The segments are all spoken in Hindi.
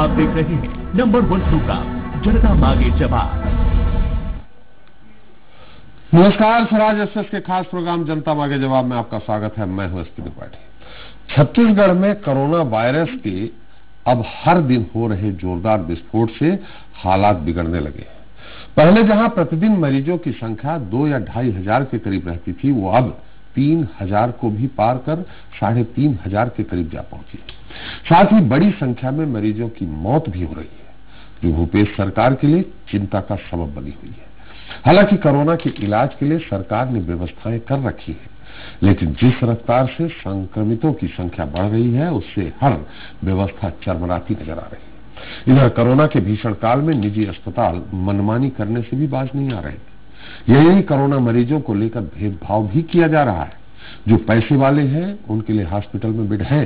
आप देख रहे हैं नंबर 1 प्रोग्राम जनता मांगे जवाब। नमस्कार, स्वराज एक्सप्रेस के खास प्रोग्राम जनता मांगे जवाब में आपका स्वागत है। मैं हूं एसपी त्रिपाठी। छत्तीसगढ़ में कोरोना वायरस के अब हर दिन हो रहे जोरदार विस्फोट से हालात बिगड़ने लगे हैं। पहले जहां प्रतिदिन मरीजों की संख्या 2 या 2,500 के करीब रहती थी, वो अब 3,000 को भी पार कर 3,500 के करीब जा पहुंची। साथ ही बड़ी संख्या में मरीजों की मौत भी हो रही है, जो भूपेश सरकार के लिए चिंता का सबब बनी हुई है। हालांकि कोरोना के इलाज के लिए सरकार ने व्यवस्थाएं कर रखी है, लेकिन जिस रफ्तार से संक्रमितों की संख्या बढ़ रही है, उससे हर व्यवस्था चरमराती नजर आ रही है। इधर कोरोना के भीषण काल में निजी अस्पताल मनमानी करने से भी बाज नहीं आ रहे। यही कोरोना मरीजों को लेकर भेदभाव भी किया जा रहा है। जो पैसे वाले हैं उनके लिए हॉस्पिटल में बेड है,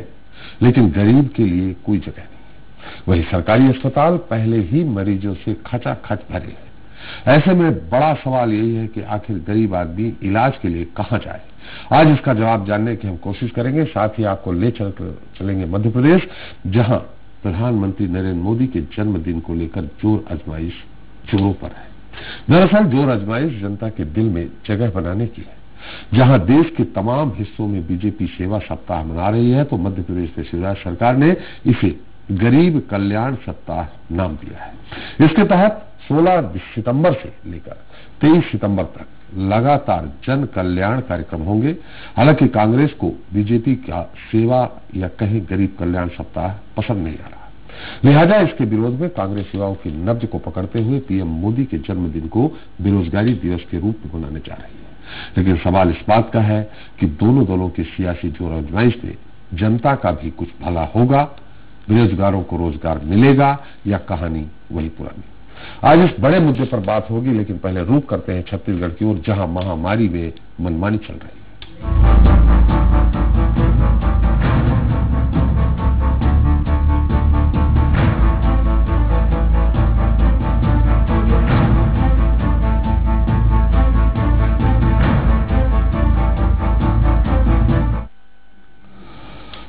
लेकिन गरीब के लिए कोई जगह नहीं। वही सरकारी अस्पताल पहले ही मरीजों से खचाखच भरे हैं। ऐसे में बड़ा सवाल यही है कि आखिर गरीब आदमी इलाज के लिए कहां जाए। आज इसका जवाब जानने की हम कोशिश करेंगे। साथ ही आपको ले चलेंगे मध्य प्रदेश, जहां प्रधानमंत्री नरेंद्र मोदी के जन्मदिन को लेकर जोर आजमाइश जोरों पर है। दरअसल जोर आजमाइश जनता के दिल में जगह बनाने की है। जहां देश के तमाम हिस्सों में बीजेपी सेवा सप्ताह मना रही है, तो मध्य प्रदेश में शिवराज सरकार ने इसे गरीब कल्याण सप्ताह नाम दिया है। इसके तहत 16 सितंबर से लेकर 23 सितंबर तक लगातार जन कल्याण कार्यक्रम होंगे। हालांकि कांग्रेस को बीजेपी का सेवा या कहीं गरीब कल्याण सप्ताह पसंद नहीं आ रहा, लिहाजा इसके विरोध में कांग्रेस युवाओं की नब्ज को पकड़ते हुए पीएम मोदी के जन्मदिन को बेरोजगारी दिवस के रूप में मनाने जा रही है। लेकिन सवाल इस बात का है कि दोनों दलों की सियासी जोर आजमाइश में जनता का भी कुछ भला होगा, बेरोजगारों को रोजगार मिलेगा, या कहानी वही पुरानी। आज इस बड़े मुद्दे पर बात होगी, लेकिन पहले रुख करते हैं छत्तीसगढ़ की ओर, जहां महामारी में मनमानी चल रही है।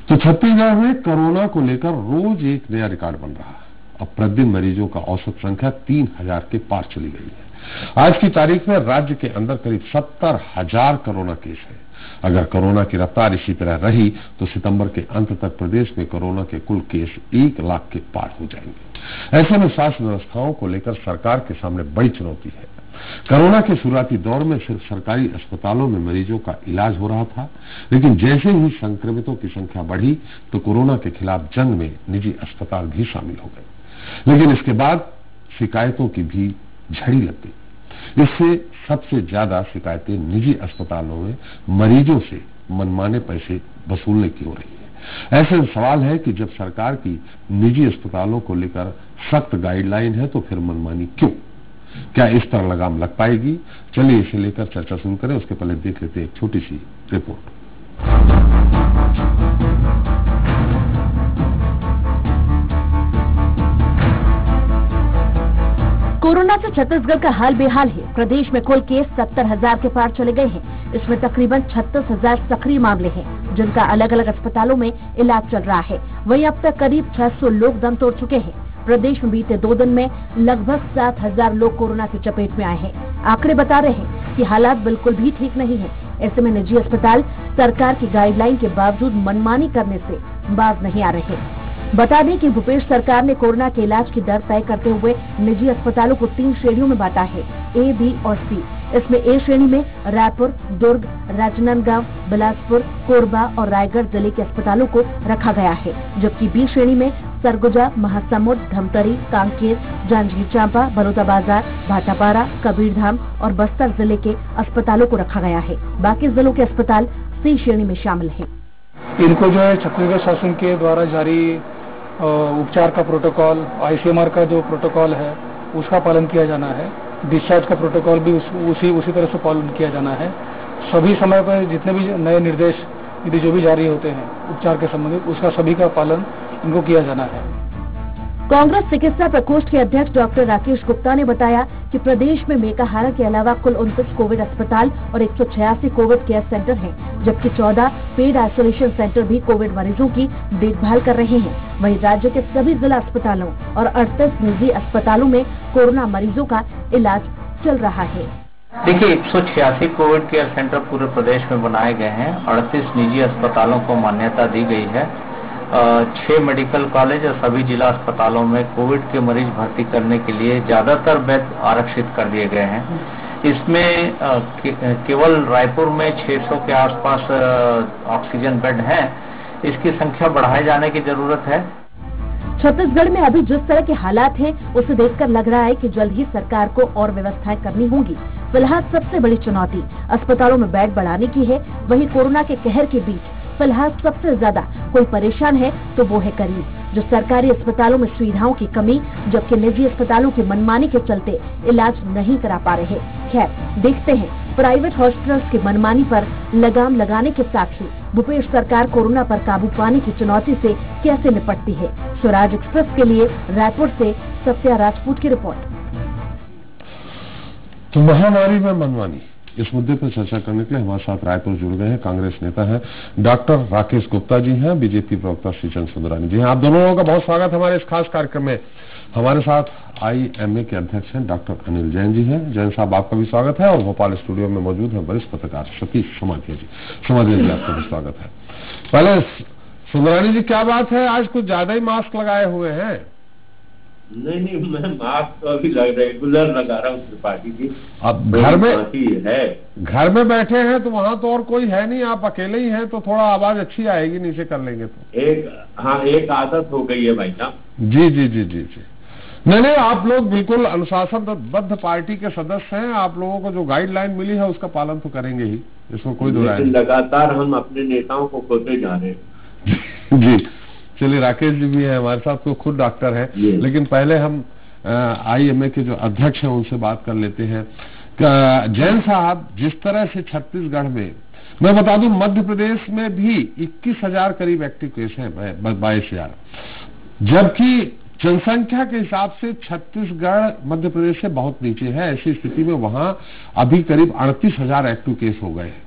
तो छत्तीसगढ़ में कोरोना को लेकर रोज एक नया रिकॉर्ड बन रहा है। अब प्रतिदिन मरीजों का औसत संख्या 3,000 के पार चली गई है। आज की तारीख में राज्य के अंदर करीब 70,000 कोरोना केस है। अगर कोरोना की रफ्तार इसी तरह रही तो सितंबर के अंत तक प्रदेश में कोरोना के कुल केस 1 लाख के पार हो जाएंगे। ऐसे में स्वास्थ्य व्यवस्थाओं को लेकर सरकार के सामने बड़ी चुनौती है। कोरोना के शुरुआती दौर में सिर्फ सरकारी अस्पतालों में मरीजों का इलाज हो रहा था, लेकिन जैसे ही संक्रमितों की संख्या बढ़ी तो कोरोना के खिलाफ जंग में निजी अस्पताल भी शामिल हो गए। लेकिन इसके बाद शिकायतों की भी झड़ी लग गई। इससे सबसे ज्यादा शिकायतें निजी अस्पतालों में मरीजों से मनमाने पैसे वसूलने की हो रही है। ऐसे में सवाल है कि जब सरकार की निजी अस्पतालों को लेकर सख्त गाइडलाइन है, तो फिर मनमानी क्यों? क्या इस पर लगाम लग पाएगी? चलिए इसे लेकर चर्चा शुरू करें। उसके पहले देख लेते हैं एक छोटी सी रिपोर्ट। कोरोना से छत्तीसगढ़ का हाल बेहाल है। प्रदेश में कुल केस 70,000 के पार चले गए हैं। इसमें तकरीबन 36,000 सक्रिय मामले हैं, जिनका अलग अलग अस्पतालों में इलाज चल रहा है। वहीं अब तक करीब 600 लोग दम तोड़ चुके हैं। प्रदेश में बीते 2 दिन में लगभग 7,000 लोग कोरोना की चपेट में आए हैं। आंकड़े बता रहे हैं कि हालात बिल्कुल भी ठीक नहीं है। ऐसे में निजी अस्पताल सरकार की गाइडलाइन के बावजूद मनमानी करने से बाज नहीं आ रहे। बता दें कि भूपेश सरकार ने कोरोना के इलाज की दर तय करते हुए निजी अस्पतालों को 3 श्रेणियों में बांटा है, ए, बी और सी। इसमें ए श्रेणी में रायपुर, दुर्ग, राजनांदगांव, बिलासपुर, कोरबा और रायगढ़ जिले के अस्पतालों को रखा गया है, जबकि बी श्रेणी में सरगुजा, महासमुंद, धमतरी, कांकेर, जांजगीर चांपा, बलौदाबाजार, भाटापारा, कबीरधाम और बस्तर जिले के अस्पतालों को रखा गया है। बाकी जिलों के अस्पताल सी श्रेणी में शामिल हैं। इनको जो है छत्तीसगढ़ शासन के द्वारा जारी उपचार का प्रोटोकॉल, आईसीएमआर का जो प्रोटोकॉल है उसका पालन किया जाना है। डिस्चार्ज का प्रोटोकॉल भी उसी तरह से पालन किया जाना है। सभी समय पर जितने भी नए निर्देश यदि जो भी जारी होते हैं उपचार के संबंधित, उसका सभी का पालन इनको किया जाना है। कांग्रेस चिकित्सा प्रकोष्ठ के अध्यक्ष डॉक्टर राकेश गुप्ता ने बताया कि प्रदेश में मेकाहारा के अलावा कुल 29 कोविड अस्पताल और 186 कोविड केयर सेंटर हैं, जबकि 14 पेड आइसोलेशन सेंटर भी कोविड मरीजों की देखभाल कर रहे हैं। वहीं राज्य के सभी जिला अस्पतालों और 38 निजी अस्पतालों में कोरोना मरीजों का इलाज चल रहा है। देखिए 186 कोविड केयर सेंटर पूरे प्रदेश में बनाए गए हैं। 38 निजी अस्पतालों को मान्यता दी गई है। 6 मेडिकल कॉलेज और सभी जिला अस्पतालों में कोविड के मरीज भर्ती करने के लिए ज्यादातर बेड आरक्षित कर दिए गए हैं। इसमें केवल रायपुर में 600 के आसपास ऑक्सीजन बेड हैं। इसकी संख्या बढ़ाए जाने की जरूरत है। छत्तीसगढ़ में अभी जिस तरह के हालात हैं, उसे देखकर लग रहा है कि जल्द ही सरकार को और व्यवस्थाएं करनी होंगी। फिलहाल सबसे बड़ी चुनौती अस्पतालों में बेड बढ़ाने की है। वहीं कोरोना के कहर के बीच फिलहाल सबसे ज्यादा कोई परेशान है तो वो है गरीब, जो सरकारी अस्पतालों में सुविधाओं की कमी, जबकि निजी अस्पतालों की मनमानी के चलते इलाज नहीं करा पा रहे। खैर, देखते हैं प्राइवेट हॉस्पिटल्स की मनमानी पर लगाम लगाने के साथ ही भूपेश सरकार कोरोना पर काबू पाने की चुनौती से कैसे निपटती है। स्वराज एक्सप्रेस के लिए रायपुर से सत्या राजपूत की रिपोर्ट। तो महामारी में मनमानी, इस मुद्दे पर चर्चा करने के लिए हमारे साथ रायपुर जुड़ गए हैं कांग्रेस नेता हैं डॉक्टर राकेश गुप्ता जी हैं, बीजेपी प्रवक्ता श्रीचंद सुंदरानी जी हैं। आप दोनों लोगों का बहुत स्वागत है हमारे इस खास कार्यक्रम में। हमारे साथ IMA के अध्यक्ष हैं डॉक्टर अनिल जैन जी हैं। जैन साहब, आपका भी स्वागत है। और भोपाल स्टूडियो में मौजूद है वरिष्ठ पत्रकार सतीश समाधिया जी। समाधिया जी, आपका भी स्वागत है। पहले सुंदरानी जी, क्या बात है, आज कुछ ज्यादा ही मास्क लगाए हुए हैं? नहीं, मैं मास्क तो अभी रेगुलर लगा रहा हूँ त्रिपाठी जी। अब घर में है, घर में बैठे हैं तो वहाँ तो और कोई है नहीं, आप अकेले ही हैं, तो थोड़ा आवाज अच्छी आएगी, नीचे कर लेंगे तो। एक आदत हो गई है भाई साहब। जी जी जी जी जी। नहीं, आप लोग बिल्कुल अनुशासनबद्ध पार्टी के सदस्य हैं। आप लोगों को जो गाइडलाइन मिली है उसका पालन तो करेंगे ही, इसमें कोई दो राय नहीं। लगातार हम अपने नेताओं को खोते जा रहे हैं। जी, चलिए, राकेश जी भी है हमारे साथ, तो खुद डॉक्टर है। लेकिन पहले हम IMA के जो अध्यक्ष हैं उनसे बात कर लेते हैं। जैन साहब, जिस तरह से छत्तीसगढ़ में, मैं बता दूं मध्य प्रदेश में भी 21,000 करीब एक्टिव केस हैं, 22,000, जबकि जनसंख्या के हिसाब से छत्तीसगढ़ मध्य प्रदेश से बहुत नीचे है। ऐसी स्थिति में वहां अभी करीब 38,000 एक्टिव केस हो गए हैं।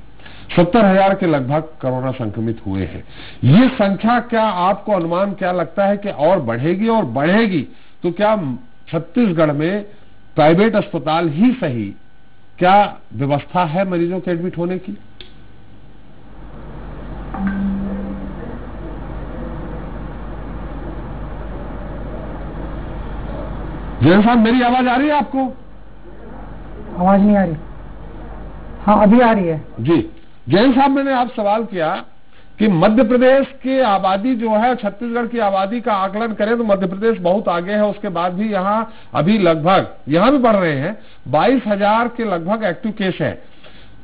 70,000 के लगभग कोरोना संक्रमित हुए हैं। ये संख्या, क्या आपको अनुमान क्या लगता है कि और बढ़ेगी? और बढ़ेगी तो क्या छत्तीसगढ़ में प्राइवेट अस्पताल ही सही, क्या व्यवस्था है मरीजों के एडमिट होने की? जैन साहब, मेरी आवाज आ रही है आपको? आवाज नहीं आ रही। हाँ, अभी आ रही है जी। जैन साहब, मैंने आप सवाल किया कि मध्य प्रदेश की आबादी जो है, छत्तीसगढ़ की आबादी का आकलन करें तो मध्य प्रदेश बहुत आगे है। उसके बाद भी यहाँ अभी लगभग, यहाँ भी बढ़ रहे हैं, 22,000 के लगभग एक्टिव केस है।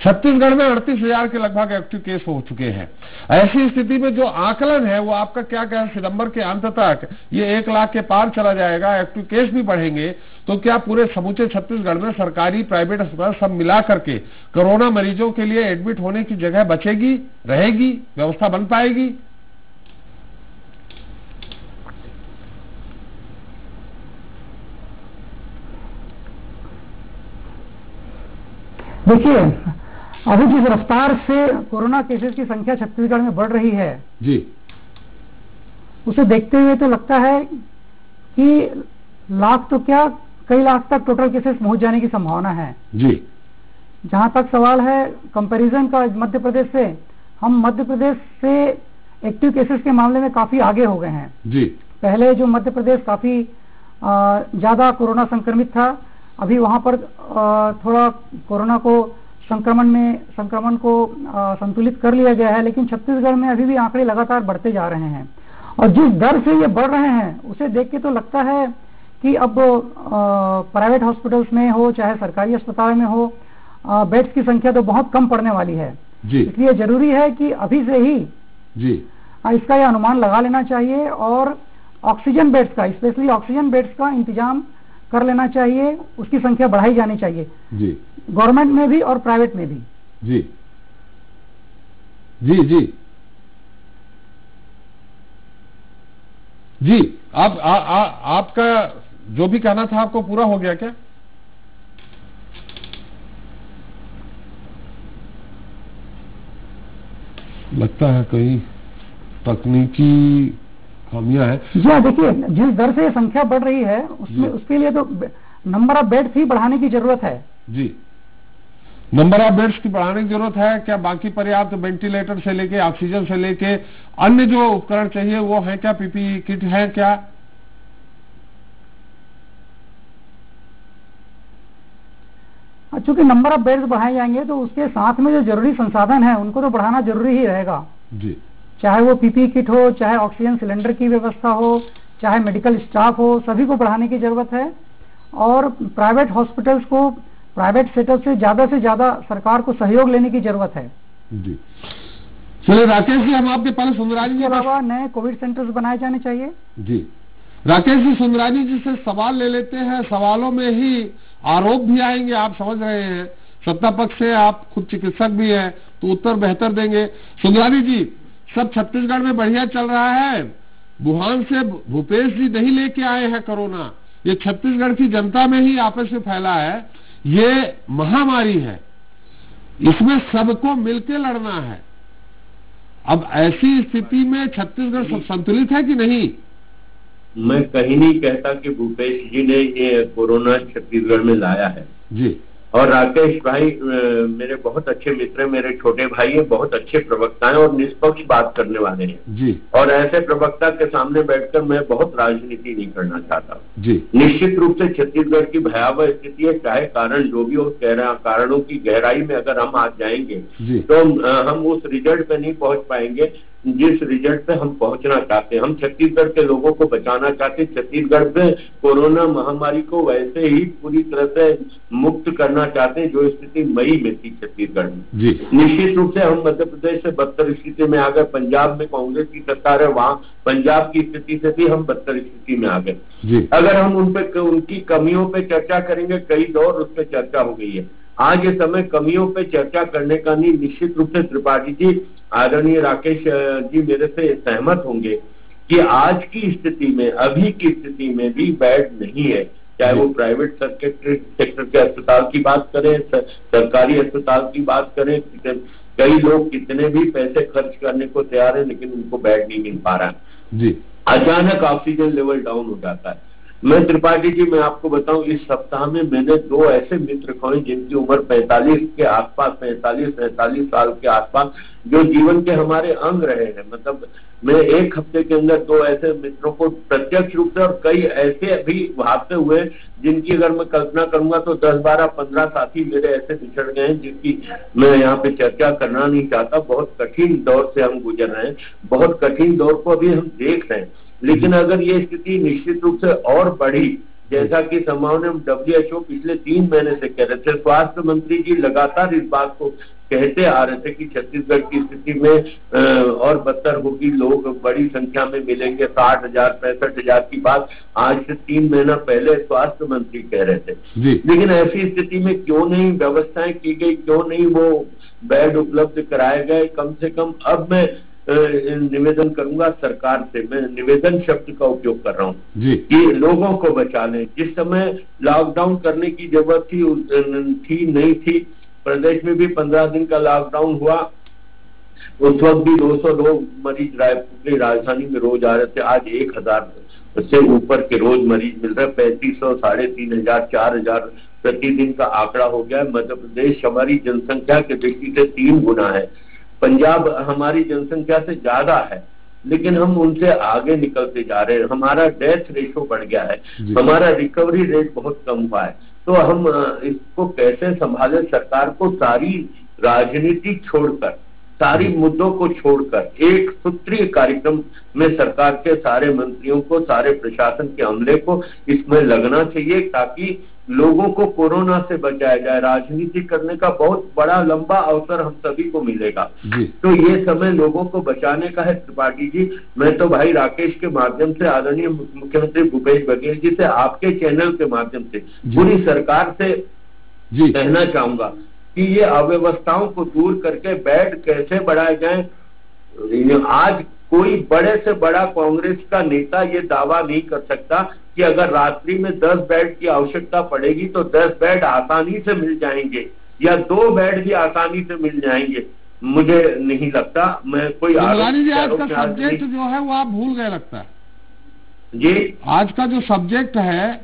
छत्तीसगढ़ में 38,000 के लगभग एक्टिव केस हो चुके हैं। ऐसी स्थिति में जो आकलन है वो आपका क्या कहें, सितंबर के अंत तक ये 1 लाख के पार चला जाएगा, एक्टिव केस भी बढ़ेंगे, तो क्या पूरे समूचे छत्तीसगढ़ में सरकारी प्राइवेट अस्पताल सब मिला करके कोरोना मरीजों के लिए एडमिट होने की जगह बचेगी, रहेगी, व्यवस्था बन पाएगी? देखिए, अभी जिस रफ्तार से कोरोना केसेस की संख्या छत्तीसगढ़ में बढ़ रही है जी, उसे देखते हुए तो लगता है कि लाख तो क्या, कई लाख तक टोटल केसेस पहुंच जाने की संभावना है जी। जहां तक सवाल है कंपैरिजन का मध्य प्रदेश से, हम मध्य प्रदेश से एक्टिव केसेस के मामले में काफी आगे हो गए हैं जी। पहले जो मध्य प्रदेश काफी ज्यादा कोरोना संक्रमित था, अभी वहां पर थोड़ा कोरोना को संक्रमण को संतुलित कर लिया गया है, लेकिन छत्तीसगढ़ में अभी भी आंकड़े लगातार बढ़ते जा रहे हैं। और जिस दर से ये बढ़ रहे हैं उसे देख के तो लगता है कि अब प्राइवेट हॉस्पिटल्स में हो चाहे सरकारी अस्पताल में हो, बेड्स की संख्या तो बहुत कम पड़ने वाली है जी। इसलिए जरूरी है कि अभी से ही जी इसका यह अनुमान लगा लेना चाहिए और ऑक्सीजन बेड्स का, स्पेशली ऑक्सीजन बेड्स का इंतजाम कर लेना चाहिए, उसकी संख्या बढ़ाई जानी चाहिए जी, गवर्नमेंट में भी और प्राइवेट में भी। जी जी जी जी। आपका जो भी कहना था आपको पूरा हो गया क्या? लगता है कहीं तकनीकी खामियां हैं। जी हाँ, देखिए जिस दर से संख्या बढ़ रही है उसमें उसके लिए तो नंबर ऑफ बेड्स ही बढ़ाने की जरूरत है। जी, नंबर ऑफ बेड्स की बढ़ाने की जरूरत है। क्या बाकी पर्याप्त वेंटिलेटर से लेके ऑक्सीजन से लेके अन्य जो उपकरण चाहिए वो है क्या? पीपीई किट है क्या? चूंकि नंबर ऑफ बेड्स बढ़ाए जाएंगे तो उसके साथ में जो जरूरी संसाधन है उनको तो बढ़ाना जरूरी ही रहेगा जी। चाहे वो पीपीई किट हो, चाहे ऑक्सीजन सिलेंडर की व्यवस्था हो, चाहे मेडिकल स्टाफ हो, सभी को बढ़ाने की जरूरत है। और प्राइवेट हॉस्पिटल्स को प्राइवेट सेटअप से ज्यादा सरकार को सहयोग लेने की जरूरत है। जी, चलिए राकेश जी, हम आपके पहले सुंदरानी जी के अलावा नए कोविड सेंटर्स बनाए जाने चाहिए। जी, राकेश जी, सुंदरानी जी से सवाल ले लेते हैं। सवालों में ही आरोप भी आएंगे, आप समझ रहे हैं। सत्ता पक्ष से आप खुद चिकित्सक भी हैं तो उत्तर बेहतर देंगे। सुंदरानी जी, सब छत्तीसगढ़ में बढ़िया चल रहा है। वुहान से भूपेश जी नहीं लेके आए हैं कोरोना, ये छत्तीसगढ़ की जनता में ही आपस में फैला है। ये महामारी है, इसमें सबको मिलकर लड़ना है। अब ऐसी स्थिति में छत्तीसगढ़ सब संतुलित है कि नहीं? मैं कहीं नहीं कहता कि भूपेश जी ने ये कोरोना छत्तीसगढ़ में लाया है जी। और राकेश भाई मेरे बहुत अच्छे मित्र हैं, मेरे छोटे भाई हैं, बहुत अच्छे प्रवक्ता हैं और निष्पक्ष बात करने वाले हैं जी। और ऐसे प्रवक्ता के सामने बैठकर मैं बहुत राजनीति नहीं करना चाहता जी। निश्चित रूप से छत्तीसगढ़ की भयावह स्थिति है, चाहे कारण जो भी हो। कह रहे हैं कारणों की गहराई में अगर हम आज जाएंगे तो हम उस रिजल्ट पे नहीं पहुंच पाएंगे जिस रिजल्ट पे हम पहुंचना चाहते हैं। हम छत्तीसगढ़ के लोगों को बचाना चाहते हैं, छत्तीसगढ़ से कोरोना महामारी को वैसे ही पूरी तरह से मुक्त करना चाहते हैं जो स्थिति मई में थी छत्तीसगढ़ में जी। निश्चित रूप से हम मध्य प्रदेश से बदतर स्थिति में आ गए। पंजाब में कांग्रेस की सरकार है, वहां पंजाब की स्थिति से भी हम बदतर स्थिति में आ गए। अगर हम उनकी कमियों पे चर्चा करेंगे, कई दौर उस पर चर्चा हो गई है। आज ये समय कमियों पे चर्चा करने का नहीं। निश्चित रूप से त्रिपाठी जी, आदरणीय राकेश जी मेरे से सहमत होंगे कि आज की स्थिति में, अभी की स्थिति में भी बेड नहीं है। चाहे वो प्राइवेट सेक्टर के अस्पताल की बात करें, सरकारी अस्पताल की बात करें, कई लोग कितने भी पैसे खर्च करने को तैयार है लेकिन उनको बेड नहीं मिल पा रहा है जी। अचानक ऑक्सीजन लेवल डाउन हो जाता है। मैं त्रिपाठी जी, मैं आपको बताऊं, इस सप्ताह में मैंने 2 ऐसे मित्र खोए जिनकी उम्र 45 के आसपास, 45-47 साल के आसपास, जो जीवन के हमारे अंग रहे हैं। मतलब मैं 1 हफ्ते के अंदर 2 ऐसे मित्रों को प्रत्यक्ष रूप से और कई ऐसे भी भागते हुए जिनकी अगर मैं कल्पना करूंगा तो 10, 12, 15 साथी मेरे ऐसे बिछड़ गए हैं जिनकी मैं यहाँ पे चर्चा करना नहीं चाहता। बहुत कठिन दौर से हम गुजर रहे हैं, बहुत कठिन दौर को अभी हम देख रहे हैं। लेकिन अगर ये स्थिति निश्चित रूप से और बढ़ी, जैसा कि संभावना WHO पिछले 3 महीने से कह रहे थे, स्वास्थ्य मंत्री जी लगातार इस बात को कहते आ रहे थे कि छत्तीसगढ़ की स्थिति में और बदतर होगी, लोग बड़ी संख्या में मिलेंगे, 60,000, 65,000 की बात आज से 3 महीना पहले स्वास्थ्य मंत्री कह रहे थे। लेकिन ऐसी स्थिति में क्यों नहीं व्यवस्थाएं की गई, क्यों नहीं वो बेड उपलब्ध कराए गए? कम से कम अब मैं निवेदन करूंगा सरकार से, मैं निवेदन शब्द का उपयोग कर रहा हूं कि लोगों को बचा लें। जिस समय लॉकडाउन करने की जरूरत थी नहीं थी, प्रदेश में भी 15 दिन का लॉकडाउन हुआ, उस वक्त भी 200 लोग मरीज रायपुर की राजधानी में रोज आ रहे थे। आज 1000 से ऊपर के रोज मरीज मिल रहे हैं, 3500, 3500, 4000 प्रतिदिन का आंकड़ा हो गया है। मध्य प्रदेश हमारी जनसंख्या के दृष्टि से 3 गुना है, पंजाब हमारी जनसंख्या से ज्यादा है, लेकिन हम उनसे आगे निकलते जा रहे हैं। हमारा डेथ रेशो बढ़ गया है, हमारा रिकवरी रेट बहुत कम हुआ है। तो हम इसको कैसे संभाले? सरकार को सारी राजनीति छोड़कर, सारी मुद्दों को छोड़कर एक सूत्रीय कार्यक्रम में सरकार के सारे मंत्रियों को, सारे प्रशासन के अमले को इसमें लगना चाहिए ताकि लोगों को कोरोना से बचाया जाए। राजनीति करने का बहुत बड़ा लंबा अवसर हम सभी को मिलेगा, तो ये समय लोगों को बचाने का है। त्रिपाठी जी, मैं तो भाई राकेश के माध्यम से, आदरणीय मुख्यमंत्री भूपेश बघेल जी से, आपके चैनल के माध्यम से पूरी सरकार से कहना चाहूंगा कि ये अव्यवस्थाओं को दूर करके बेड कैसे बढ़ाए जाए। आज कोई बड़े से बड़ा कांग्रेस का नेता ये दावा नहीं कर सकता कि अगर रात्रि में 10 बेड की आवश्यकता पड़ेगी तो 10 बेड आसानी से मिल जाएंगे या 2 बेड भी आसानी से मिल जाएंगे। मुझे नहीं लगता, मैं कोई जी, आज का सब्जेक्ट जो है वो आप भूल गए लगता है। जी, आज का जो सब्जेक्ट है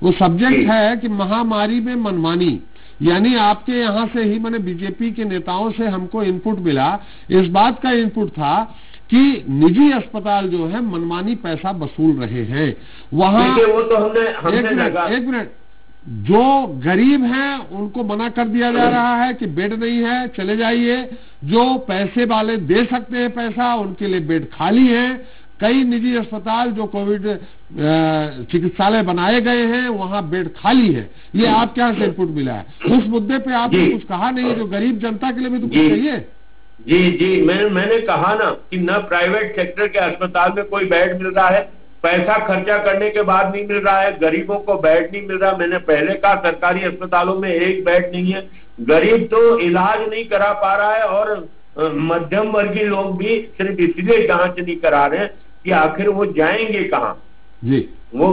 वो सब्जेक्ट है कि महामारी में मनमानी, यानी आपके यहाँ से ही मैंने बीजेपी के नेताओं से हमको इनपुट मिला, इस बात का इनपुट था कि निजी अस्पताल जो है मनमानी पैसा वसूल रहे हैं। वहाँ वो तो हमने एक मिनट, जो गरीब हैं उनको मना कर दिया जा रहा है कि बेड नहीं है, चले जाइए। जो पैसे वाले दे सकते हैं पैसा, उनके लिए बेड खाली हैं। कई निजी अस्पताल जो कोविड चिकित्सालय बनाए गए हैं वहां बेड खाली है। ये आपके यहाँ से इनपुट मिला है। उस मुद्दे पे आपने कुछ कहा नहीं है, जो गरीब जनता के लिए भी तो कुछ चाहिए। जी, मैंने कहा ना कि न प्राइवेट सेक्टर के अस्पताल में कोई बेड मिल रहा है, पैसा खर्चा करने के बाद नहीं मिल रहा है, गरीबों को बेड नहीं मिल रहा। मैंने पहले कहा सरकारी अस्पतालों में एक बेड नहीं है, गरीब तो इलाज नहीं करा पा रहा है और मध्यम वर्गीय लोग भी सिर्फ इसलिए जांच नहीं करा रहे हैं कि आखिर वो जाएंगे कहाँ जी। वो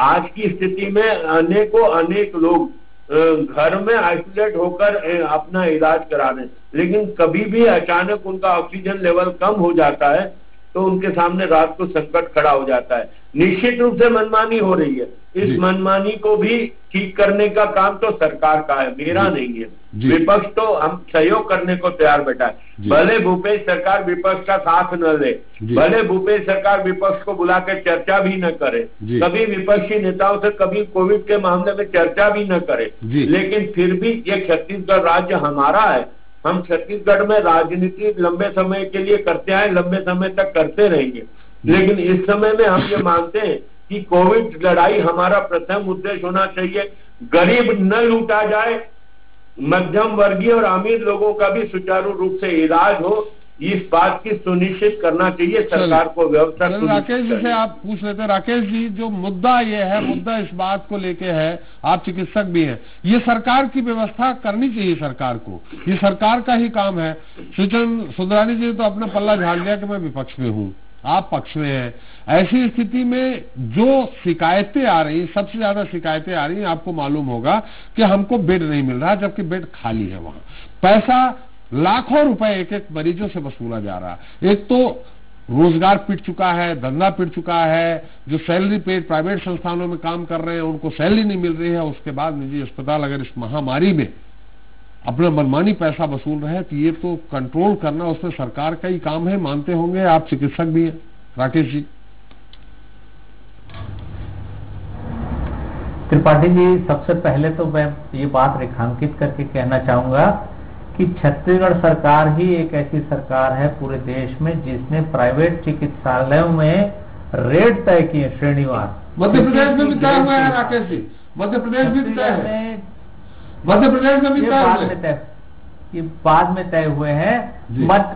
आज की स्थिति में अनेक लोग घर में आइसोलेट होकर अपना इलाज करा रहे हैं, लेकिन कभी भी अचानक उनका ऑक्सीजन लेवल कम हो जाता है तो उनके सामने रात को संकट खड़ा हो जाता है। निश्चित रूप से मनमानी हो रही है, इस मनमानी को भी ठीक करने का काम तो सरकार का है, मेरा नहीं है। विपक्ष तो हम सहयोग करने को तैयार बैठा है। भले भूपेश सरकार विपक्ष का साथ न ले, भले भूपेश सरकार विपक्ष को बुला के चर्चा भी न करे, कभी विपक्षी नेताओं से कभी कोविड के मामले में चर्चा भी न करे, लेकिन फिर भी ये छत्तीसगढ़ राज्य हमारा है। हम छत्तीसगढ़ में राजनीति लंबे समय के लिए करते आए, लंबे समय तक करते रहेंगे, लेकिन इस समय में हम ये मानते हैं कि कोविड लड़ाई हमारा प्रथम उद्देश्य होना चाहिए। गरीब न लूटा जाए, मध्यम वर्गीय और अमीर लोगों का भी सुचारू रूप से इलाज हो, इस बात की सुनिश्चित करना चाहिए सरकार को व्यवस्था। राकेश जी से आप पूछ लेते हैं। राकेश जी, जो मुद्दा ये है, मुद्दा इस बात को लेके है, आप चिकित्सक भी हैं, ये सरकार की व्यवस्था करनी चाहिए सरकार को, ये सरकार का ही काम है। सुचन सुंदरानी जी तो अपना पल्ला झाड़ लिया कि मैं विपक्ष में हूँ, आप पक्ष में हैं। ऐसी स्थिति में जो शिकायतें आ रही, सबसे ज्यादा शिकायतें आ रही, आपको मालूम होगा कि हमको बेड नहीं मिल रहा, जबकि बेड खाली है। वहां पैसा लाखों रुपए एक एक मरीजों से वसूला जा रहा है। एक तो रोजगार पिट चुका है, धंधा पिट चुका है, जो सैलरी पेड प्राइवेट संस्थानों में काम कर रहे हैं उनको सैलरी नहीं मिल रही है, उसके बाद निजी अस्पताल अगर इस महामारी में अपना मनमानी पैसा वसूल रहे हैं तो ये तो कंट्रोल करना उसमें सरकार का ही काम है, मानते होंगे, आप चिकित्सक भी हैं। राकेश जी। त्रिपाठी जी, सबसे पहले तो मैं ये बात रेखांकित करके कहना चाहूंगा कि छत्तीसगढ़ सरकार ही एक ऐसी सरकार है पूरे देश में जिसने प्राइवेट चिकित्सालयों में रेट तय किए श्रेणीवार। मध्य प्रदेश में भी तय हुआ है राकेश जी, मध्य प्रदेश भी तय है, मध्य प्रदेश में भी तय, ये बाद में तय हुए हैं।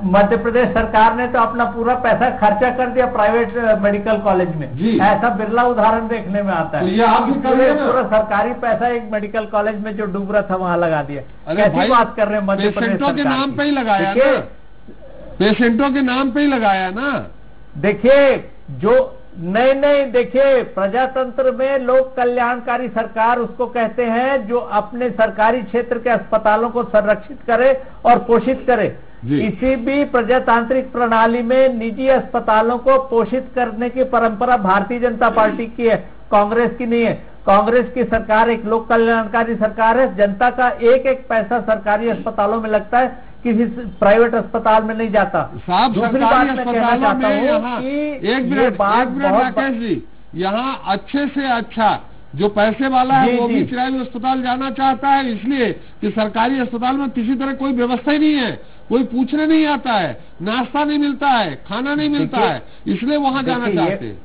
मध्य प्रदेश सरकार ने तो अपना पूरा पैसा खर्चा कर दिया प्राइवेट मेडिकल कॉलेज में, ऐसा बिरला उदाहरण देखने में आता है। तो ये आप भी कर रहे हैं, पूरा सरकारी पैसा एक मेडिकल कॉलेज में जो डूब रहा था वहां लगा दिया। कैसी बात कर रहे हैं मध्य प्रदेश सरकार के नाम पे ही लगाया ना, पेशेंटों के नाम पे ही लगाया ना। देखिए जो नहीं देखिए, प्रजातंत्र में लोक कल्याणकारी सरकार उसको कहते हैं जो अपने सरकारी क्षेत्र के अस्पतालों को संरक्षित करे और पोषित करे। किसी भी प्रजातांत्रिक प्रणाली में निजी अस्पतालों को पोषित करने की परंपरा भारतीय जनता पार्टी की है, कांग्रेस की नहीं है। कांग्रेस की सरकार एक लोक कल्याणकारी सरकार है, जनता का एक एक पैसा सरकारी अस्पतालों में लगता है, किसी प्राइवेट अस्पताल में नहीं जाता। दूसरी बात मैं कहना चाहता हूँ कि एक मिनट राकेश जी, यहाँ अच्छे से अच्छा जो पैसे वाला है वो भी किराए अस्पताल जाना चाहता है, इसलिए कि सरकारी अस्पताल में किसी तरह कोई व्यवस्था ही नहीं है, कोई पूछने नहीं आता है, नाश्ता नहीं मिलता है, खाना नहीं मिलता है, इसलिए वहां जाना चाहते हैं।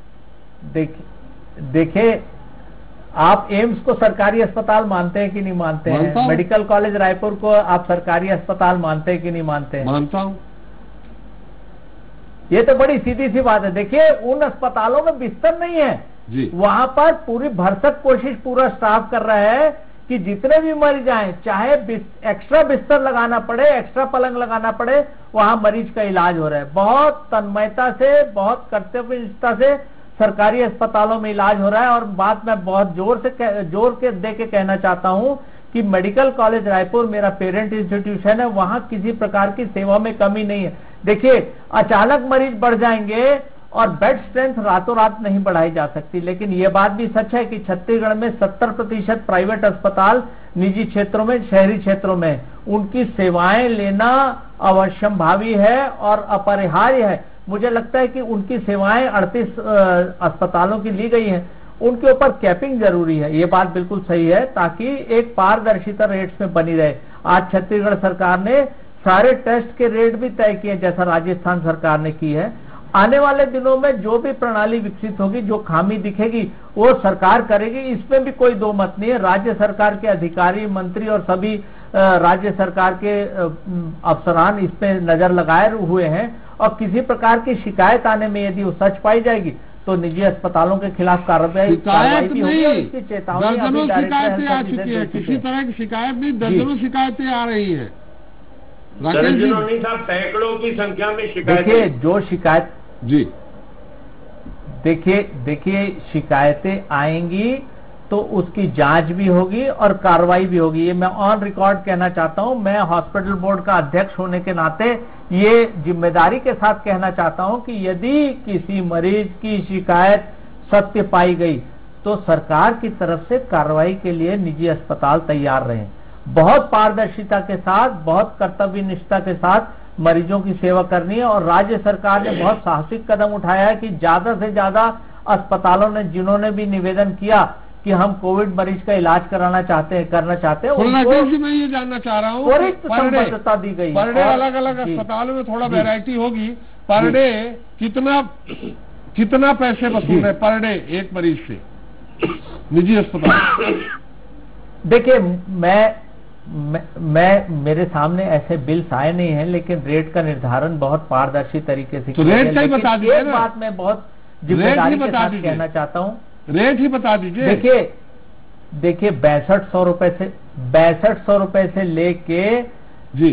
देखिए, आप एम्स को सरकारी अस्पताल मानते हैं कि नहीं मानते हैं? मेडिकल कॉलेज रायपुर को आप सरकारी अस्पताल मानते हैं कि नहीं मानते हैं? मानता हूं। ये तो बड़ी सीधी सी बात है। देखिए, उन अस्पतालों में बिस्तर नहीं है जी। वहां पर पूरी भरसक कोशिश पूरा स्टाफ कर रहा है कि जितने भी मरीज आए, चाहे एक्स्ट्रा बिस्तर लगाना पड़े, एक्स्ट्रा पलंग लगाना पड़े, वहां मरीज का इलाज हो रहा है। बहुत तन्मयता से, बहुत कर्तव्यनिष्ठा से सरकारी अस्पतालों में इलाज हो रहा है। और बात मैं बहुत जोर के दे के कहना चाहता हूं कि मेडिकल कॉलेज रायपुर मेरा पेरेंट इंस्टीट्यूशन है, वहां किसी प्रकार की सेवा में कमी नहीं है। देखिए, अचानक मरीज बढ़ जाएंगे और बेड स्ट्रेंथ रातों रात नहीं बढ़ाई जा सकती। लेकिन यह बात भी सच है कि छत्तीसगढ़ में 70% प्राइवेट अस्पताल निजी क्षेत्रों में, शहरी क्षेत्रों में, उनकी सेवाएं लेना अवश्यंभावी है और अपरिहार्य है। मुझे लगता है कि उनकी सेवाएं 38 अस्पतालों की ली गई हैं, उनके ऊपर कैपिंग जरूरी है। ये बात बिल्कुल सही है, ताकि एक पारदर्शिता रेट्स में बनी रहे। आज छत्तीसगढ़ सरकार ने सारे टेस्ट के रेट भी तय किए, जैसा राजस्थान सरकार ने की है। आने वाले दिनों में जो भी प्रणाली विकसित होगी, जो खामी दिखेगी, वो सरकार करेगी, इसमें भी कोई दो मत नहीं है। राज्य सरकार के अधिकारी, मंत्री और सभी राज्य सरकार के अफसरान इस पे नजर लगाए हुए हैं, और किसी प्रकार की शिकायत आने में यदि वो सच पाई जाएगी तो निजी अस्पतालों के खिलाफ कार्रवाई शिकायत नहीं, इसकी चेतावनी दर्जनों शिकायतें आ चुकी है। किसी तरह की शिकायत नहीं, दर्जनों शिकायतें आ रही है। दर्जनों नहीं साहब, सैकड़ों की संख्या में शिकायतें। देखिए जो शिकायत जी देखिए शिकायतें आएंगी तो उसकी जांच भी होगी और कार्रवाई भी होगी। ये मैं ऑन रिकॉर्ड कहना चाहता हूं। मैं हॉस्पिटल बोर्ड का अध्यक्ष होने के नाते ये जिम्मेदारी के साथ कहना चाहता हूं कि यदि किसी मरीज की शिकायत सत्य पाई गई तो सरकार की तरफ से कार्रवाई के लिए निजी अस्पताल तैयार रहें। बहुत पारदर्शिता के साथ, बहुत कर्तव्य निष्ठा के साथ मरीजों की सेवा करनी है। और राज्य सरकार ने बहुत साहसिक कदम उठाया है कि ज्यादा से ज्यादा अस्पतालों ने, जिन्होंने भी निवेदन किया कि हम कोविड मरीज का इलाज करना चाहते हैं, उनको मैं ये जानना चाह रहा हूँ, संबद्धता दी गई। पर डे अलग अलग अस्पतालों में थोड़ा वैरायटी होगी। पर डे कितना पैसे वसूल है पर डे एक मरीज से निजी अस्पताल? देखिए मेरे सामने ऐसे बिल्स आए नहीं हैं, लेकिन रेट का निर्धारण बहुत पारदर्शी तरीके से तो रेट का ही बता दीजिए। एक बात मैं बहुत जिम्मेदारी के साथ कहना चाहता हूँ, रेट ही बता दीजिए। देखिए 6200 रुपए से लेके जी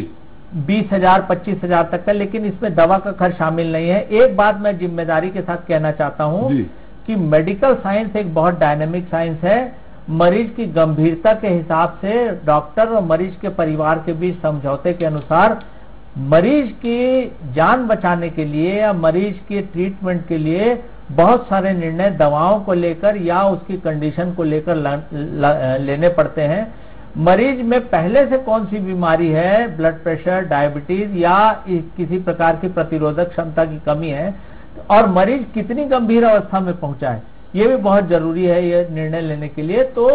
20,000 25,000 तक का, लेकिन इसमें दवा का खर्च शामिल नहीं है। एक बात मैं जिम्मेदारी के साथ कहना चाहता हूँ कि मेडिकल साइंस एक बहुत डायनेमिक साइंस है। मरीज की गंभीरता के हिसाब से डॉक्टर और मरीज के परिवार के बीच समझौते के अनुसार मरीज की जान बचाने के लिए या मरीज के ट्रीटमेंट के लिए बहुत सारे निर्णय दवाओं को लेकर या उसकी कंडीशन को लेकर लेने पड़ते हैं। मरीज में पहले से कौन सी बीमारी है, ब्लड प्रेशर, डायबिटीज या किसी प्रकार की प्रतिरोधक क्षमता की कमी है, और मरीज कितनी गंभीर अवस्था में पहुंचा है, ये भी बहुत जरूरी है ये निर्णय लेने के लिए। तो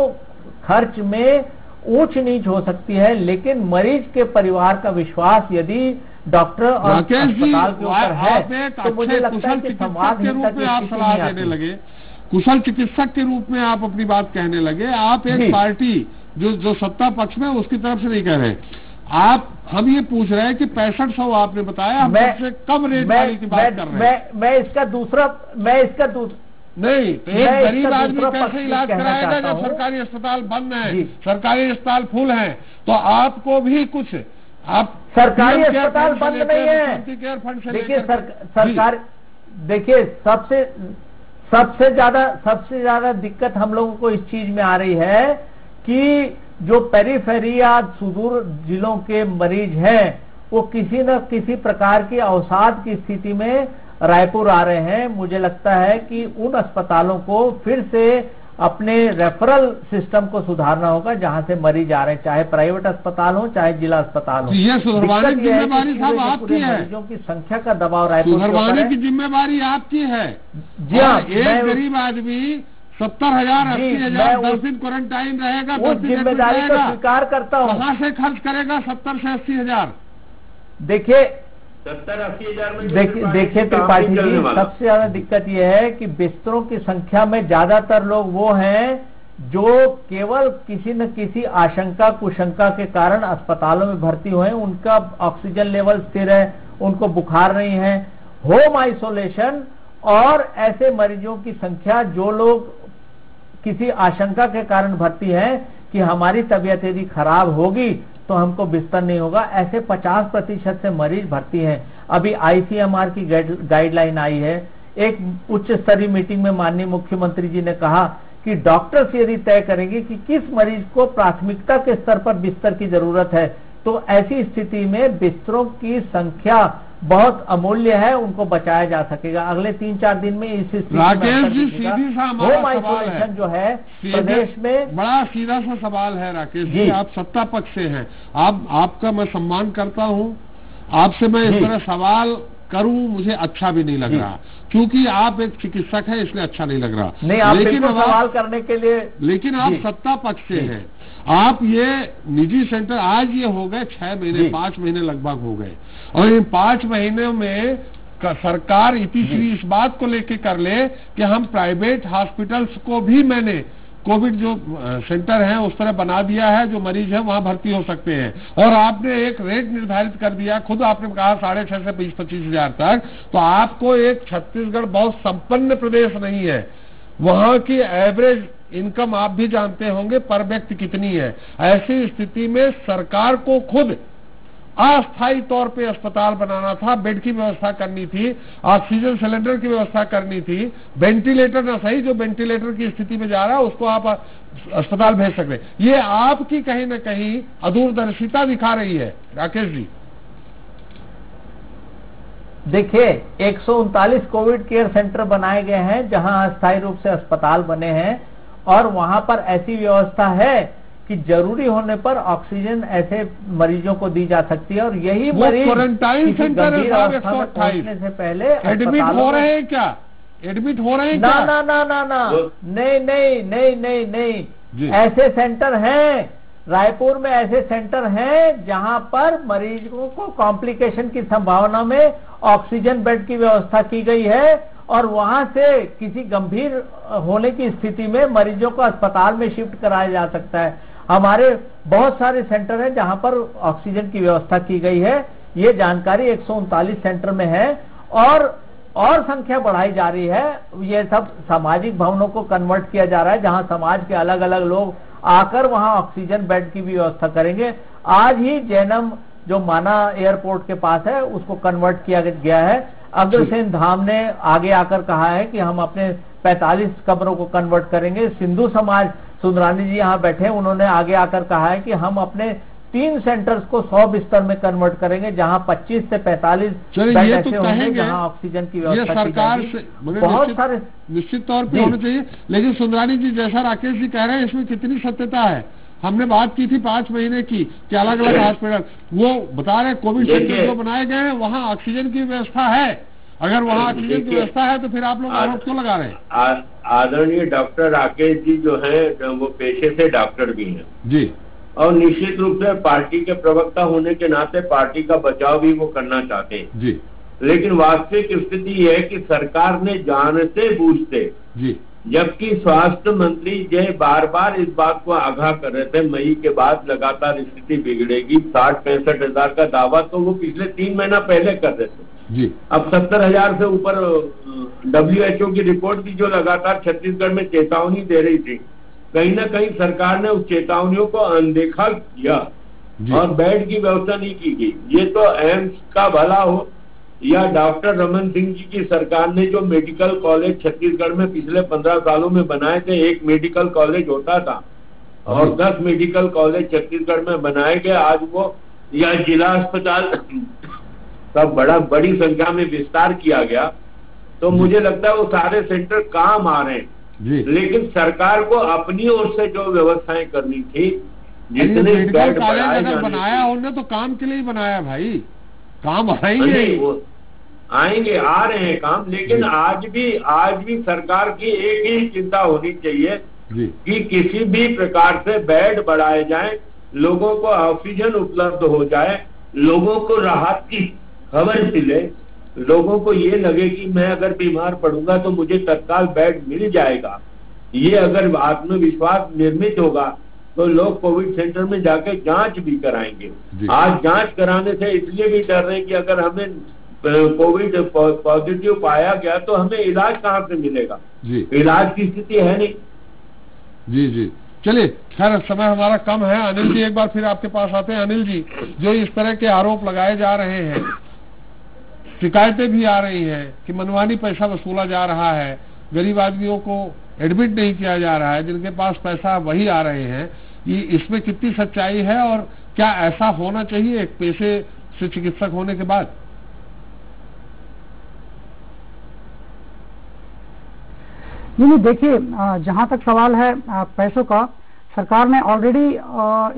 खर्च में ऊंच नीच हो सकती है, लेकिन मरीज के परिवार का विश्वास यदि डॉक्टर और अस्पताल के ऊपर है तो मुझे लगता है कि संवादहीनता की आप सलाह देने लगे, कुशल चिकित्सक के रूप में आप अपनी बात कहने लगे। आप एक पार्टी जो सत्ता पक्ष में उसकी तरफ से नहीं कह रहे आप, हम ये पूछ रहे हैं कि 6500 आपने बताया, हम सबसे कम रेट वाली की बात कर रहे हैं। मैं इसका दूसरा नहीं, एक गरीब आदमी कैसे इलाज कराएगा जब सरकारी अस्पताल बंद है, सरकारी अस्पताल फुल है? तो आपको भी कुछ, आप सरकारी अस्पताल बंद नहीं है। देखिए सरकार, देखिए सबसे ज्यादा दिक्कत हम लोगों को इस चीज में आ रही है कि जो पेरीफेरी या सुदूर जिलों के मरीज हैं वो किसी न किसी प्रकार की अवसाद की स्थिति में रायपुर आ रहे हैं। मुझे लगता है कि उन अस्पतालों को फिर से अपने रेफरल सिस्टम को सुधारना होगा जहां से मरीज आ रहे हैं, चाहे प्राइवेट अस्पताल हो चाहे जिला अस्पताल हो। ये सुधरवाने की जिम्मेदारी साहब आपकी है। मरीजों की संख्या का दबाव रायपुर सुधरवाने की जिम्मेदारी आपकी है। जी हाँ, एक गरीब आदमी 70,000 80,000 10 दिन क्वारंटाइन रहेगा, 10 दिन जिम्मेदारी को स्वीकार करता हूँ। कहाँ से खर्च करेगा 70 से 80,000? देखिए 70-80 हजार में देखिए त्रिपाठी जी, सबसे ज्यादा दिक्कत यह है कि बिस्तरों की संख्या में ज्यादातर लोग वो हैं जो केवल किसी न किसी आशंका कुशंका के कारण अस्पतालों में भर्ती हुए हैं। उनका ऑक्सीजन लेवल स्थिर है, उनको बुखार नहीं है। होम आइसोलेशन और ऐसे मरीजों की संख्या जो लोग किसी आशंका के कारण भर्ती हैं कि हमारी तबीयत यदि खराब होगी तो हमको बिस्तर नहीं होगा, ऐसे 50% से मरीज भर्ती हैं। अभी ICMR की गाइडलाइन आई है। एक उच्च स्तरीय मीटिंग में माननीय मुख्यमंत्री जी ने कहा कि डॉक्टर्स यदि तय करेंगे कि किस मरीज को प्राथमिकता के स्तर पर बिस्तर की जरूरत है तो ऐसी स्थिति में बिस्तरों की संख्या बहुत अमूल्य है, उनको बचाया जा सकेगा। अगले 3-4 दिन में इस राकेश जी सीधी सा हमारा होम सवाल है आइसोलेशन जो है प्रदेश में, बड़ा सीधा सा सवाल है राकेश जी, आप सत्ता पक्ष से हैं, आपका मैं सम्मान करता हूं, आपसे मैं इस तरह सवाल करूं मुझे अच्छा भी नहीं लग रहा, क्योंकि आप एक चिकित्सक हैं इसलिए अच्छा नहीं लग रहा। नहीं, आप लेकिन सवाल करने के लिए, लेकिन आप सत्ता पक्ष से हैं, आप ये निजी सेंटर आज ये हो गए 6 महीने 5 महीने लगभग हो गए, और इन 5 महीनों में सरकार इतिश्री इस बात को लेके कर ले कि हम प्राइवेट हॉस्पिटल्स को भी मैंने कोविड जो सेंटर है उस तरह बना दिया है, जो मरीज है वहां भर्ती हो सकते हैं, और आपने एक रेट निर्धारित कर दिया, खुद आपने कहा 6,500 से 25 हजार तक। तो आपको एक छत्तीसगढ़ बहुत संपन्न प्रदेश नहीं है, वहां की एवरेज इनकम आप भी जानते होंगे पर व्यक्ति कितनी है। ऐसी स्थिति में सरकार को खुद अस्थायी तौर पे अस्पताल बनाना था, बेड की व्यवस्था करनी थी, ऑक्सीजन सिलेंडर की व्यवस्था करनी थी, वेंटिलेटर ना सही, जो वेंटिलेटर की स्थिति में जा रहा है उसको आप अस्पताल भेज सकते। ये आपकी कहीं ना कहीं अदूरदर्शिता दिखा रही है राकेश जी। देखिए 139 कोविड केयर सेंटर बनाए गए हैं जहां अस्थायी रूप से अस्पताल बने हैं, और वहां पर ऐसी व्यवस्था है कि जरूरी होने पर ऑक्सीजन ऐसे मरीजों को दी जा सकती है, और यही मरीज क्वारंटाइन सेंटर है साहब 128 से पहले एडमिट हो रहे हैं क्या? एडमिट हो रहे हैं ना क्या? ना ना ना ना नहीं नहीं नहीं नहीं नहीं, ऐसे सेंटर हैं, रायपुर में ऐसे सेंटर हैं जहां पर मरीजों को कॉम्प्लिकेशन की संभावना में ऑक्सीजन बेड की व्यवस्था की गई है, और वहां से किसी गंभीर होने की स्थिति में मरीजों को अस्पताल में शिफ्ट कराया जा सकता है। हमारे बहुत सारे सेंटर हैं जहां पर ऑक्सीजन की व्यवस्था की गई है। ये जानकारी 139 सेंटर में है, और संख्या बढ़ाई जा रही है। ये सब सामाजिक भवनों को कन्वर्ट किया जा रहा है जहां समाज के अलग अलग लोग आकर वहां ऑक्सीजन बेड की भी व्यवस्था करेंगे। आज ही जैनम जो माना एयरपोर्ट के पास है उसको कन्वर्ट किया गया है। अग्रसेन धाम ने आगे आकर कहा है कि हम अपने 45 कमरों को कन्वर्ट करेंगे। सिंधु समाज सुंदरानी जी यहाँ बैठे, उन्होंने आगे आकर कहा है कि हम अपने 3 सेंटर्स को 100 बिस्तर में कन्वर्ट करेंगे, जहां 25 से 45 बेड ऐसे होंगे जहां ऑक्सीजन की व्यवस्था सरकार से बहुत सारे निश्चित तौर पे होना चाहिए। लेकिन सुंदरानी जी जैसा राकेश जी कह रहे हैं इसमें कितनी सत्यता है? हमने बात की थी 5 महीने की कि अलग अलग हॉस्पिटल, वो बता रहे कोविड सेंटर जो बनाए गए हैं वहाँ ऑक्सीजन की व्यवस्था है। अगर वहाँ ऑक्सीजन की व्यवस्था है तो फिर आप लोग आरोप क्यों लगा रहे हैं? आदरणीय डॉक्टर राकेश जी जो है वो पेशे से डॉक्टर भी हैं जी, और निश्चित रूप से पार्टी के प्रवक्ता होने के नाते पार्टी का बचाव भी वो करना चाहते हैं जी। लेकिन वास्तविक स्थिति ये है कि सरकार ने जानते बूझते जी, जबकि स्वास्थ्य मंत्री जय बार बार इस बात को आगाह कर रहे थे मई के बाद लगातार स्थिति बिगड़ेगी, 60-65 हजार का दावा तो वो पिछले 3 महीना पहले कर रहे थे जी। अब 70,000 से ऊपर WHO की रिपोर्ट भी जो लगातार छत्तीसगढ़ में चेतावनी दे रही थी, कहीं ना कहीं सरकार ने उस चेतावनियों को अनदेखा किया और बेड की व्यवस्था नहीं की गई। ये तो एम्स का भला हो या डॉक्टर रमन सिंह जी की सरकार ने जो मेडिकल कॉलेज छत्तीसगढ़ में पिछले 15 सालों में बनाए थे, एक मेडिकल कॉलेज होता था और 10 मेडिकल कॉलेज छत्तीसगढ़ में बनाए गए। आज वो या जिला अस्पताल का बड़ी संख्या में विस्तार किया गया, तो मुझे लगता है वो सारे सेंटर काम आ रहे हैं। लेकिन सरकार को अपनी ओर से जो व्यवस्थाएं करनी थी, जितने बेड बनाया उन्होंने तो काम के लिए ही बनाया भाई, काम आएंगे आ रहे हैं काम। लेकिन आज भी सरकार की एक ही चिंता होनी चाहिए कि किसी भी प्रकार से बेड बढ़ाए जाएं, लोगों को ऑक्सीजन उपलब्ध हो जाए, लोगों को राहत की खबर मिले, लोगों को ये लगे कि मैं अगर बीमार पड़ूंगा तो मुझे तत्काल बेड मिल जाएगा। ये अगर आत्मविश्वास निर्मित होगा तो लोग कोविड सेंटर में जाके जांच भी कराएंगे। आज जांच कराने से इसलिए भी डर रहे हैं कि अगर हमें कोविड पॉजिटिव पाया गया तो हमें इलाज कहाँ से मिलेगा? इलाज की स्थिति है नहीं। जी जी, चलिए खैर समय हमारा कम है। अनिल जी एक बार फिर आपके पास आते हैं। अनिल जी, जो इस तरह के आरोप लगाए जा रहे हैं, शिकायतें भी आ रही हैं कि मनमानी पैसा वसूला जा रहा है, गरीब आदमियों को एडमिट नहीं किया जा रहा है, जिनके पास पैसा वही आ रहे हैं, ये इसमें कितनी सच्चाई है और क्या ऐसा होना चाहिए एक पेशे से चिकित्सक होने के बाद? नहीं देखिए, जहां तक सवाल है पैसों का, सरकार ने ऑलरेडी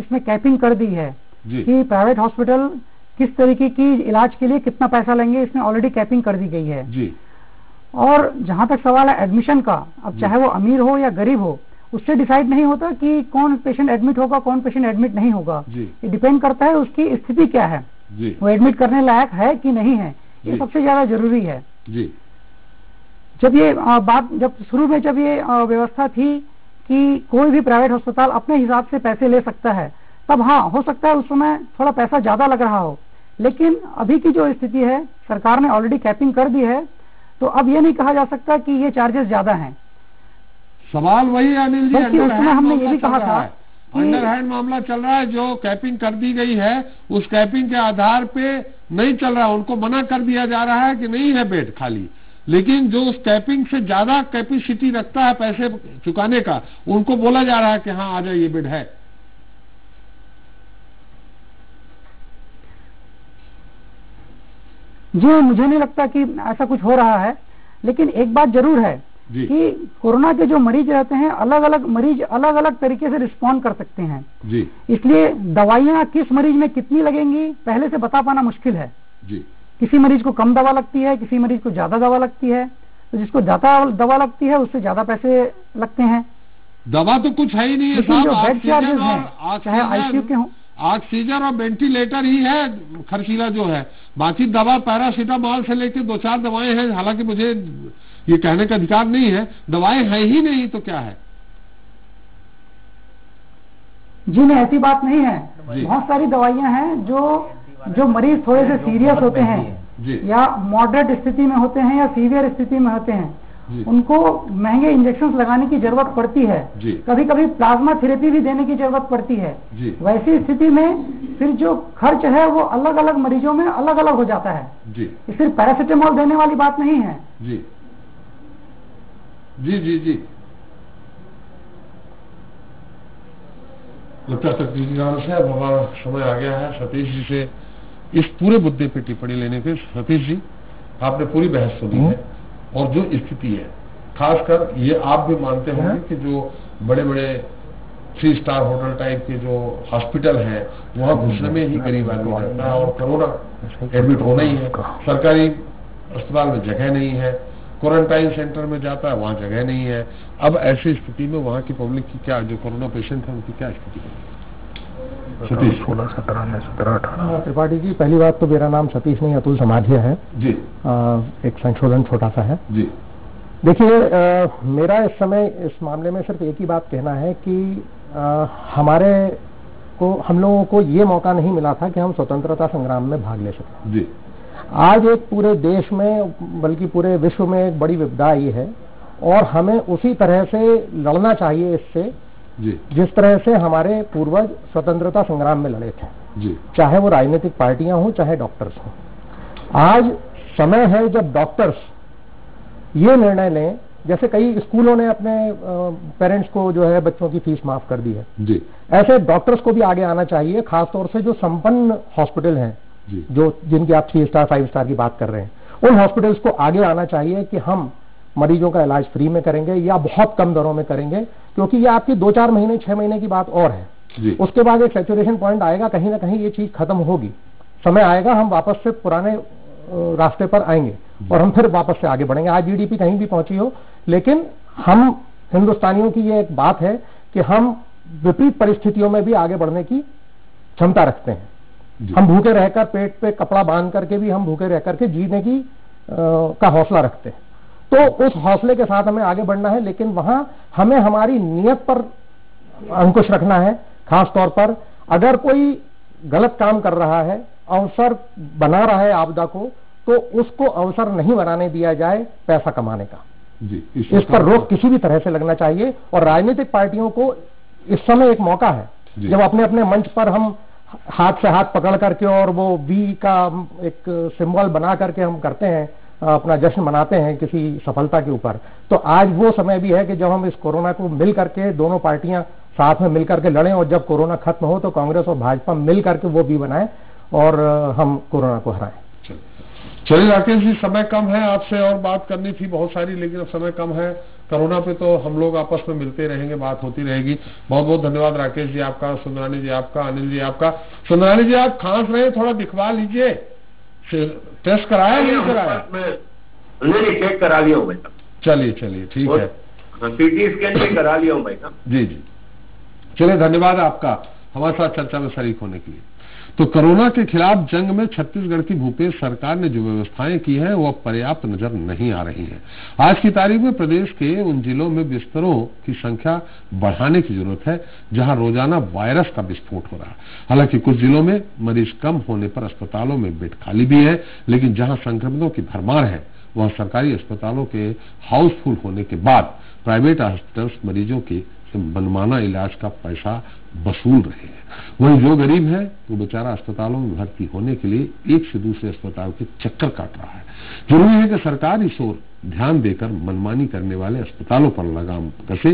इसमें कैपिंग कर दी है कि प्राइवेट हॉस्पिटल किस तरीके की इलाज के लिए कितना पैसा लेंगे, इसमें ऑलरेडी कैपिंग कर दी गई है जी। और जहां तक सवाल है एडमिशन का, अब चाहे वो अमीर हो या गरीब हो, उससे डिसाइड नहीं होता कि कौन पेशेंट एडमिट होगा, कौन पेशेंट एडमिट नहीं होगा। ये डिपेंड करता है उसकी स्थिति क्या है, वो एडमिट करने लायक है कि नहीं है, ये सबसे ज्यादा जरूरी है जी। जब ये जब शुरू में जब ये व्यवस्था थी कि कोई भी प्राइवेट अस्पताल अपने हिसाब से पैसे ले सकता है, तब हाँ हो सकता है उस समय थोड़ा पैसा ज्यादा लग रहा हो, लेकिन अभी की जो स्थिति है, सरकार ने ऑलरेडी कैपिंग कर दी है, तो अब ये नहीं कहा जा सकता कि ये चार्जेस ज्यादा हैं। सवाल वही है अनिल जी, उस समय हमने ये भी कहा था, अंडर हैंड मामला चल रहा है, जो कैपिंग कर दी गई है उस कैपिंग के आधार पे नहीं चल रहा है, उनको मना कर दिया जा रहा है कि नहीं है बेड खाली, लेकिन जो उस कैपिंग से ज्यादा कैपेसिटी रखता है पैसे चुकाने का, उनको बोला जा रहा है कि हाँ आ जाइए बेड है। जी मुझे नहीं लगता कि ऐसा कुछ हो रहा है, लेकिन एक बात जरूर है कि कोरोना के जो मरीज रहते हैं, अलग अलग मरीज अलग अलग तरीके से रिस्पॉन्ड कर सकते हैं जी। इसलिए दवाइयां किस मरीज में कितनी लगेंगी पहले से बता पाना मुश्किल है जी। किसी मरीज को कम दवा लगती है, किसी मरीज को ज्यादा दवा लगती है, तो जिसको ज्यादा दवा लगती है उससे ज्यादा पैसे लगते हैं। दवा तो कुछ है ही नहीं है, जो बेड चार्जेस हैं, चाहे आईसीयू के हों, ऑक्सीजन और वेंटिलेटर ही है खर्चीला जो है, बाकी दवा पैरासीटामॉल से लेकर 2-4 दवाएं हैं, हालांकि मुझे ये कहने का अधिकार नहीं है, दवाएं हैं ही नहीं तो क्या है जी। नहीं ऐसी बात नहीं है, बहुत सारी दवाइयां हैं जो मरीज थोड़े से सीरियस होते हैं या मॉडरेट स्थिति में होते हैं या सीवियर स्थिति में होते हैं, उनको महंगे इंजेक्शन लगाने की जरूरत पड़ती है, कभी कभी प्लाज्मा थेरेपी भी देने की जरूरत पड़ती है। वैसी स्थिति में फिर जो खर्च है वो अलग अलग मरीजों में अलग अलग हो जाता है जी। सिर्फ पैरासीटामॉल देने वाली बात नहीं है जी जी जी जी। लगता सतीश जी से अब हमारा समय आ गया है सतीश जी से इस पूरे मुद्दे पे टिप्पणी लेने के। सतीश जी, आपने पूरी बहस सुनी है और जो स्थिति है, खासकर ये आप भी मानते होंगे कि जो बड़े बड़े 3 स्टार होटल टाइप के जो हॉस्पिटल हैं, वहां घुसने में ही गरीब आदमी रहता है और कोरोना एडमिट होना ही है। सरकारी अस्पताल में जगह नहीं है, क्वारंटाइन सेंटर में जाता है वहां जगह नहीं है। अब ऐसी स्थिति में वहां की पब्लिक की क्या, जो कोरोना पेशेंट है उनकी क्या स्थिति है? 16, 17, 17, 18। त्रिपाठी जी, पहली बात तो मेरा नाम सतीश नहीं अतुल समाधिया है जी। एक संशोधन छोटा सा है जी। देखिए, मेरा इस समय इस मामले में सिर्फ एक ही बात कहना है कि हम लोगों को ये मौका नहीं मिला था कि हम स्वतंत्रता संग्राम में भाग ले सकें जी। आज एक पूरे देश में बल्कि पूरे विश्व में एक बड़ी विपदा आई है और हमें उसी तरह से लड़ना चाहिए इससे जी, जिस तरह से हमारे पूर्वज स्वतंत्रता संग्राम में लड़े थे जी। चाहे वो राजनीतिक पार्टियां हों चाहे डॉक्टर्स हों। आज समय है जब डॉक्टर्स ये निर्णय लें, जैसे कई स्कूलों ने अपने पेरेंट्स को जो है बच्चों की फीस माफ कर दी है जी। ऐसे डॉक्टर्स को भी आगे आना चाहिए, खासतौर से जो संपन्न हॉस्पिटल हैं जो जिनकी आप 3 स्टार 5 स्टार की बात कर रहे हैं, उन हॉस्पिटल्स को आगे आना चाहिए कि हम मरीजों का इलाज फ्री में करेंगे या बहुत कम दरों में करेंगे, क्योंकि ये आपकी 2-4 महीने 6 महीने की बात और है। उसके बाद एक सैचुरेशन पॉइंट आएगा, कहीं ना कहीं ये चीज खत्म होगी, समय आएगा हम वापस से पुराने रास्ते पर आएंगे और हम फिर वापस से आगे बढ़ेंगे। आज जीडीपी कहीं भी पहुंची हो, लेकिन हम हिंदुस्तानियों की ये एक बात है कि हम विपरीत परिस्थितियों में भी आगे बढ़ने की क्षमता रखते हैं। हम भूखे रहकर, पेट पे कपड़ा बांध करके भी हम भूखे रह करके जीने की का हौसला रखते हैं। तो उस हौसले के साथ हमें आगे बढ़ना है, लेकिन वहां हमें हमारी नीयत पर अंकुश रखना है। खास तौर पर अगर कोई गलत काम कर रहा है, अवसर बना रहा है आपदा को, तो उसको अवसर नहीं बनाने दिया जाए पैसा कमाने का जी। इस पर रोक किसी भी तरह से लगना चाहिए और राजनीतिक पार्टियों को इस समय एक मौका है जब अपने अपने मंच पर हम हाथ से हाथ पकड़ करके और वो वी का एक सिंबल बना करके हम करते हैं, अपना जश्न मनाते हैं किसी सफलता के ऊपर। तो आज वो समय भी है कि जब हम इस कोरोना को मिल करके दोनों पार्टियां साथ में मिल करके लड़ें और जब कोरोना खत्म हो तो कांग्रेस और भाजपा मिल करके वो भी बनाएं और हम कोरोना को हराएं। चलिए राकेश जी, समय कम है, आपसे और बात करनी थी बहुत सारी, लेकिन अब समय कम है। कोरोना पे तो हम लोग आपस में मिलते रहेंगे, बात होती रहेगी। बहुत बहुत धन्यवाद राकेश जी आपका, सुंदरानी जी आपका, अनिल जी आपका। सुंदरानी जी, आप खांस रहे, थोड़ा दिखवा लीजिए, टेस्ट कराया नहीं कराया? नहीं, चेक करा लिया हूँ भाई साहब। चलिए चलिए, ठीक है। सीटी स्कैन भी करा लिया हूँ भाई साहब। जी जी, चलिए, धन्यवाद आपका हमारे साथ चर्चा में शरीक होने के लिए। तो कोरोना के खिलाफ जंग में छत्तीसगढ़ की भूपेश सरकार ने जो व्यवस्थाएं की हैं वो अब पर्याप्त नजर नहीं आ रही हैं। आज की तारीख में प्रदेश के उन जिलों में बिस्तरों की संख्या बढ़ाने की जरूरत है जहां रोजाना वायरस का विस्फोट हो रहा है। हालांकि कुछ जिलों में मरीज कम होने पर अस्पतालों में बेड खाली भी है, लेकिन जहां संक्रमितों की भरमार है वहां सरकारी अस्पतालों के हाउसफुल होने के बाद प्राइवेट हॉस्पिटल्स मरीजों के मनमाना इलाज का पैसा वसूल रहे हैं। वहीं जो गरीब है वो बेचारा अस्पतालों में भर्ती होने के लिए एक से दूसरे अस्पताल के चक्कर काट रहा है। जरूरी है कि सरकार इस ओर ध्यान देकर मनमानी करने वाले अस्पतालों पर लगाम कसे।